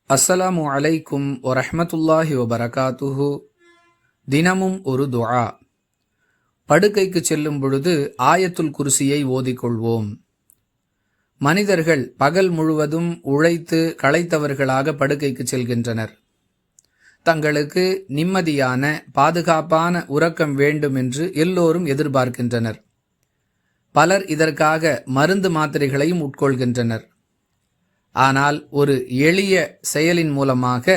அஸ்ஸலாமு அலைக்கும் வரஹ்மத்துல்லாஹி வபரகாத்துஹு. தினமும் ஒரு துஆ. படுக்கைக்கு செல்லும் பொழுது ஆயத்துல் குர்சியை ஓதிக்கொள்வோம். மனிதர்கள் பகல் முழுவதும் உழைத்து களைத்தவர்களாக படுக்கைக்கு செல்கின்றனர். தங்களுக்கு நிம்மதியான பாதுகாப்பான உறக்கம் வேண்டும் என்று எல்லோரும் எதிர்பார்க்கின்றனர். பலர் இதற்காக மருந்து மாத்திரைகளையும் உட்கொள்கின்றனர். ஆனால் ஒரு எளிய செயலின் மூலமாக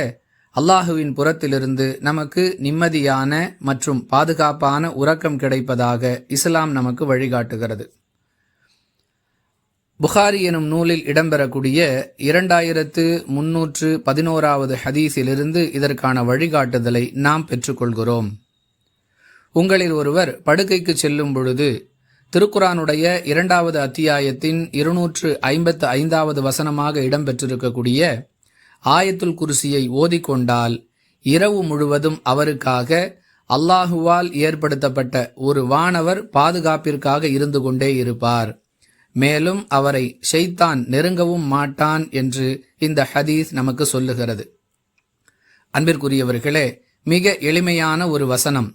அல்லாஹுவின் புறத்திலிருந்து நமக்கு நிம்மதியான மற்றும் பாதுகாப்பான உறக்கம் கிடைப்பதாக இஸ்லாம் நமக்கு வழிகாட்டுகிறது. புகாரி எனும் நூலில் இடம்பெறக்கூடிய 2311வது ஹதீஸிலிருந்து இதற்கான வழிகாட்டுதலை நாம் பெற்றுக்கொள்கிறோம். உங்களில் ஒருவர் படுக்கைக்கு செல்லும் பொழுது திருக்குரானுடைய 2வது அத்தியாயத்தின் 255வது வசனமாக இடம்பெற்றிருக்கக்கூடிய ஆயத்துல் குர்சியை ஓதிக்கொண்டால் இரவு முழுவதும் அவருக்காக அல்லாஹுவால் ஏற்படுத்தப்பட்ட ஒரு வானவர் பாதுகாப்பிற்காக இருந்து கொண்டே இருப்பார். மேலும் அவரை ஷைத்தான் நெருங்கவும் மாட்டான் என்று இந்த ஹதீஸ் நமக்கு சொல்லுகிறது. அன்பிற்குரியவர்களே, மிக எளிமையான ஒரு வசனம்.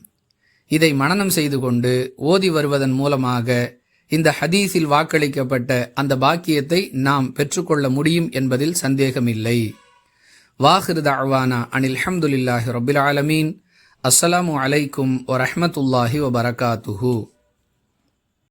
இதை மனனம் செய்து கொண்டு ஓதி வருவதன் மூலமாக இந்த ஹதீஸில் வாக்களிக்கப்பட்ட அந்த பாக்கியத்தை நாம் பெற்றுக்கொள்ள முடியும் என்பதில் சந்தேகமில்லை. வாஹிர் தஅவானா அனில் ஹம்துலில்லாஹி ரப்பில் ஆலமீன். அஸ்ஸலாமு அலைக்கும் வரஹ்மத்துல்லாஹி வபரகாத்துஹு.